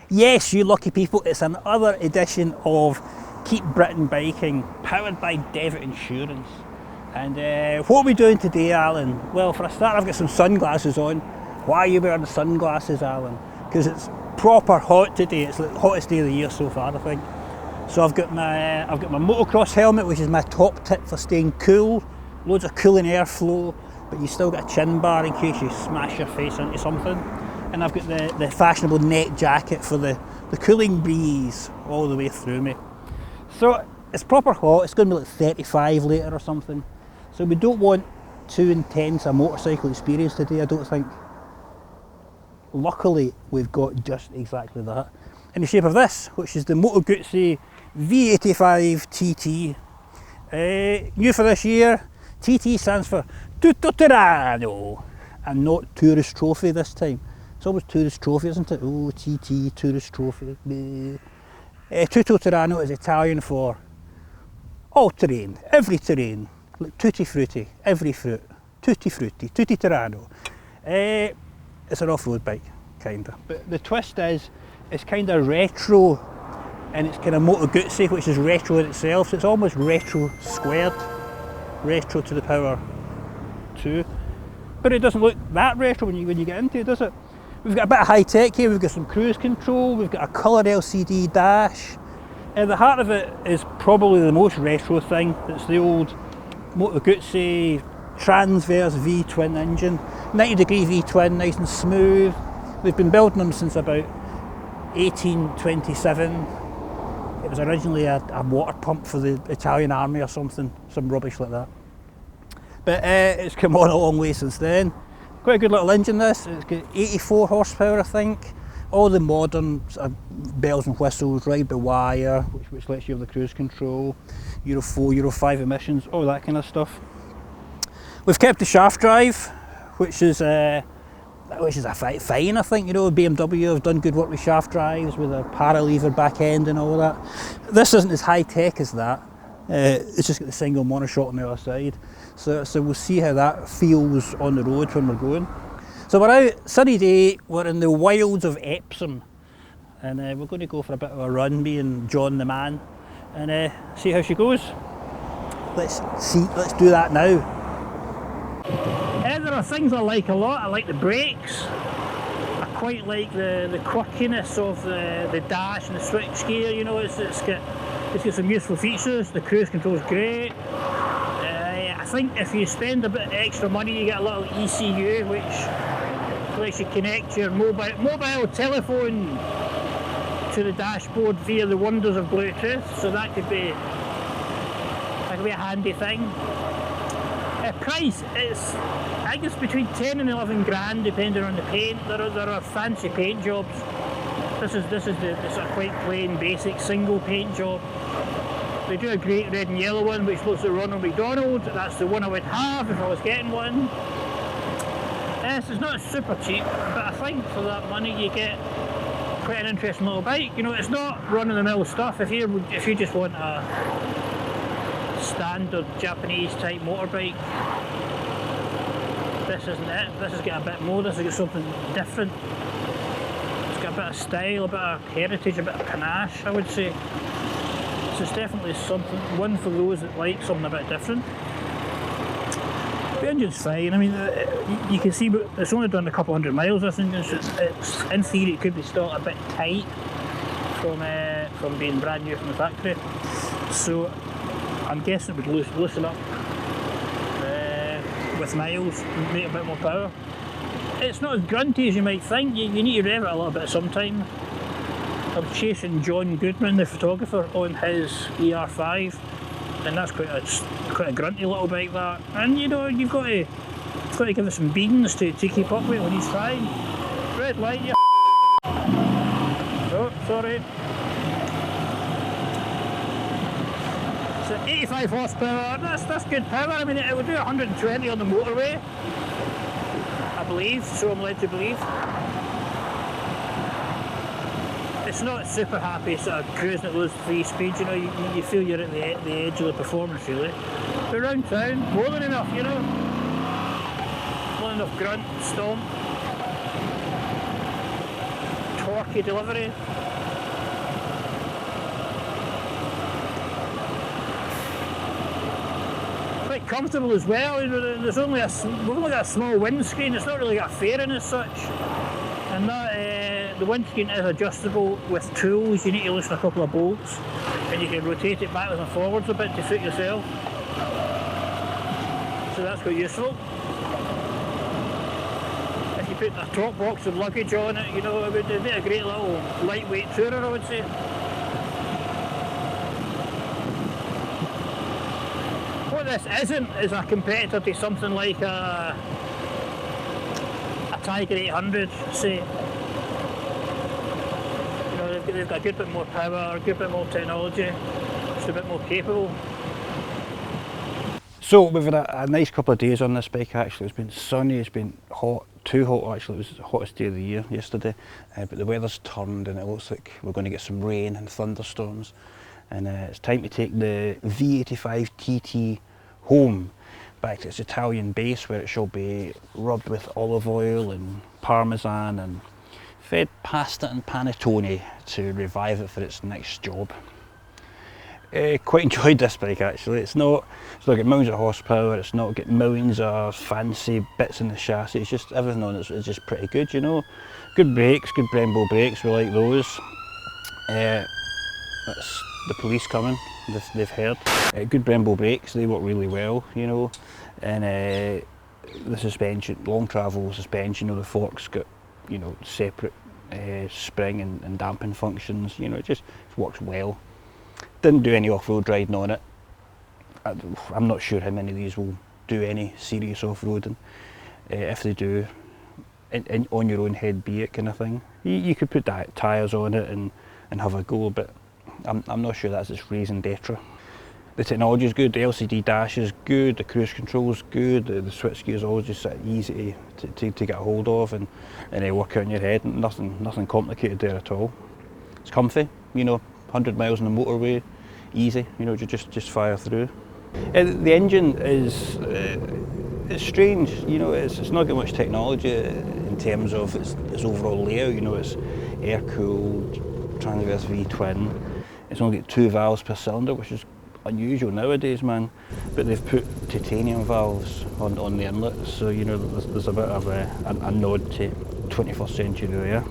Yes, you lucky people, it's another edition of Keep Britain Biking, powered by Devitt Insurance. And what are we doing today, Alan? Well, for a start, I've got some sunglasses on. Why are you wearing the sunglasses, Alan? Because it's proper hot today. It's like the hottest day of the year so far, I think. So I've got my motocross helmet, which is my top tip for staying cool. Loads of cooling airflow, but you still got a chin bar in case you smash your face into something. And I've got the fashionable net jacket for the cooling breeze all the way through me. So it's proper hot. It's going to be like 35 later or something. So we don't want too intense a motorcycle experience today, I don't think. Luckily, we've got just exactly that in the shape of this, which is the Moto Guzzi V85 TT. New for this year, TT stands for Tutto Terrano and not Tourist Trophy this time. It's always Tourist Trophy, isn't it? Oh, TT, Tourist Trophy. Tutto Terrano is Italian for all terrain, every terrain. Like tutti frutti, every fruit. Tutti frutti, tutti Terrano. It's an off-road bike, kinda. But the twist is, it's kind of retro, and it's kind of Moto Guzzi, which is retro in itself, so it's almost retro squared. Retro to the power 2. But it doesn't look that retro when you get into it, does it? We've got a bit of high tech here. We've got some cruise control, we've got a coloured LCD dash. At the heart of it is probably the most retro thing. It's the old Moto Guzzi transverse V-twin engine, 90-degree V-twin, nice and smooth. They've been building them since about 1827. It was originally a water pump for the Italian army or something, some rubbish like that. But it's come on a long way since then. Quite a good little engine this. It's got 84 horsepower, I think. All the modern bells and whistles, ride-by-wire, which lets you have the cruise control, Euro 4, Euro 5 emissions, all that kind of stuff. We've kept the shaft drive, which is a fine, I think. You know, BMW have done good work with shaft drives, with a paralever back end and all that. This isn't as high tech as that. It's just got the single monoshock on the other side. So we'll see how that feels on the road when we're going. So we're out, sunny day, we're in the wilds of Epsom, and we're going to go for a bit of a run, me and John the man, and see how she goes. Let's do that now. There are things I like a lot. I like the brakes. I quite like the quirkiness of the dash and the switch gear. You know, it's got some useful features. The cruise control is great. I think if you spend a bit extra money, you get a little ECU, which lets you connect your mobile telephone to the dashboard via the wonders of Bluetooth. So that could be a handy thing. Price, I think it's between 10 and 11 grand depending on the paint. There are fancy paint jobs. This is the sort of quite plain basic single paint job. They do a great red and yellow one which looks like Ronald McDonald. That's the one I would have if I was getting one. Yes, it's not super cheap, but I think for that money you get quite an interesting little bike. You know, it's not run-of-the-mill stuff. If you just want a standard Japanese type motorbike, this isn't it. This has got a bit more. This has got something different. It's got a bit of style, a bit of heritage, a bit of panache, I would say. So it's definitely one for those that like something a bit different. The engine's fine. I mean, you can see it's only done a couple hundred miles. I think it's in theory it could be still a bit tight from being brand new from the factory. So I'm guessing it would loosen up with miles and make a bit more power. It's not as grunty as you might think. You need to rev it a little bit sometime. I was chasing John Goodman, the photographer, on his ER5, and that's quite a grunty little bike, that. And you know, you've got to give it some beans to keep up with it when he's flying. Red light, you. Oh, sorry. So 85 horsepower, that's good power. I mean, it would do 120 on the motorway, I believe, so I'm led to believe. It's not super happy sort of cruising at those 3 speeds, you know, you feel you're at the edge of the performance really. But around town, more than enough, you know. More than enough grunt, stomp. torquey delivery. Quite comfortable as well. You know, there's only we've only got a small windscreen. It's not really got a fairing as such, and that the windscreen is adjustable with tools. You need to loosen a couple of bolts, and you can rotate it backwards and forwards a bit to suit yourself. So that's quite useful. If you put a top box of luggage on it, you know, it would be a great little lightweight tourer, I would say. What this isn't is a competitor to something like a Tiger 800, say. You know, they've got a good bit more power, a good bit more technology, just a bit more capable. So we've had a nice couple of days on this bike actually. It's been sunny, it's been hot, too hot actually. It was the hottest day of the year yesterday, but the weather's turned and it looks like we're going to get some rain and thunderstorms, and it's time to take the V85 TT home back to its Italian base, where it shall be rubbed with olive oil and parmesan and fed pasta and panettone to revive it for its next job. Quite enjoyed this bike actually. It's not got millions of horsepower, it's not got millions of fancy bits in the chassis, it's just everything on it is just pretty good, you know. Good brakes, good Brembo brakes, we like those. That's the police coming, they've heard. Good Brembo brakes, they work really well, you know. And the suspension, long travel suspension, you know, the fork's got, you know, separate spring and damping functions, you know, it just works well. Didn't do any off-road riding on it. I'm not sure how many of these will do any serious off-roading. If they do, on your own head be it kind of thing. You could put tyres on it and have a go, but I'm not sure that's its raison d'etre. The technology is good, the LCD dash is good, the cruise control is good, the switch gear is always just easy to get a hold of and work out in your head. Nothing complicated there at all. It's comfy, you know, 100 miles on the motorway, easy, you know, just fire through. The engine is it's strange, you know, it's not got much technology in terms of its overall layout, you know, it's air-cooled, transverse V-twin. It's only got 2 valves per cylinder, which is unusual nowadays, man, but they've put titanium valves on the inlets, so you know there's a bit of a nod to 21st century there.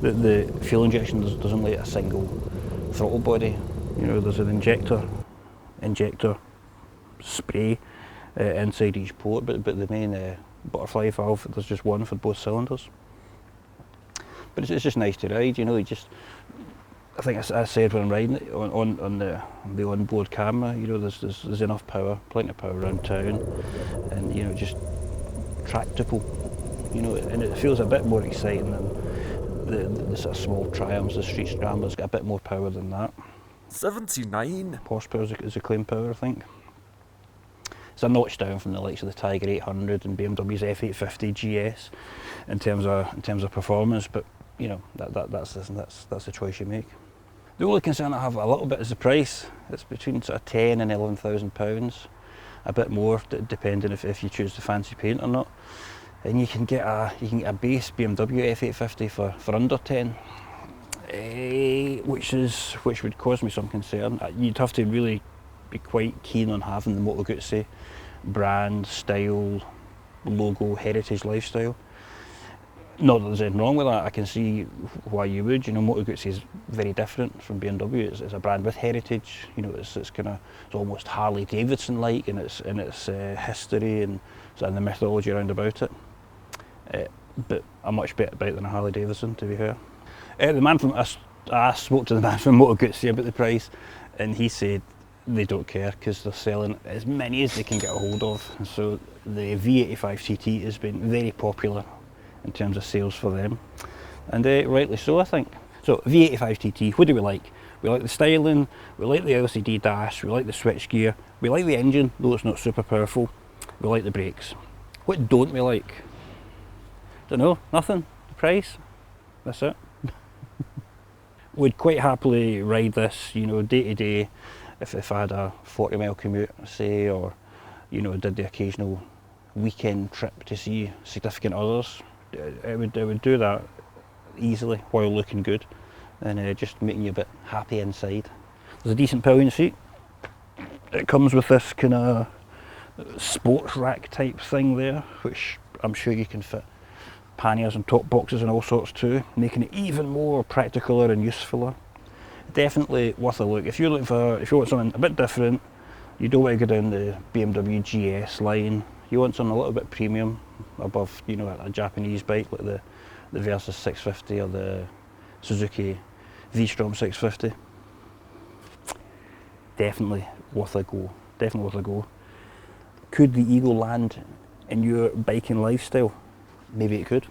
The fuel injection, there's only a single throttle body, you know, there's an injector spray inside each port, but the main butterfly valve, there's just one for both cylinders. But it's just nice to ride, you know. I think I said when I'm riding it on the onboard camera, you know, there's enough power, plenty of power around town, and you know, just tractable, you know, and it feels a bit more exciting than the sort of small Triumphs, the street scramblers. Got a bit more power than that. 79 horsepower is a claim power, I think. It's a notch down from the likes of the Tiger 800 and BMW's F850 GS in terms of performance, but you know, that's the choice you make. The only concern I have a little bit is the price. It's between sort of £10,000 and £11,000, a bit more depending if you choose the fancy paint or not. And you can get a base BMW F850 for under 10, which would cause me some concern. You'd have to really be quite keen on having the Moto Guzzi brand, style, logo, heritage lifestyle. Not that there's anything wrong with that, I can see why you would. You know, Moto Guzzi is very different from BMW. It's a brand with heritage. You know, it's almost Harley Davidson like in its history and the mythology around about it. But a much better bike than a Harley Davidson, to be fair. I spoke to the man from Moto Guzzi about the price, and he said they don't care because they're selling as many as they can get a hold of. And so the V85 TT has been very popular in terms of sales for them, and rightly so, I think. So V85 TT, what do we like? We like the styling, we like the LCD dash, we like the switch gear, we like the engine, though it's not super powerful, we like the brakes. What don't we like? Don't know, nothing. The price, that's it. Would quite happily ride this, you know, day to day, if I had a 40-mile commute, say, or you know, did the occasional weekend trip to see significant others. I would do that easily while looking good, and just making you a bit happy inside. There's a decent pillion seat. It comes with this kind of sports rack type thing there, which I'm sure you can fit panniers and top boxes and all sorts too, making it even more practicaler and usefuler. Definitely worth a look. If you want something a bit different, you don't want to go down the BMW GS line, you want something a little bit premium above, you know, a Japanese bike like the Versys 650 or the Suzuki V-Strom 650. Definitely worth a go. Definitely worth a go. Could the Eagle land in your biking lifestyle? Maybe it could.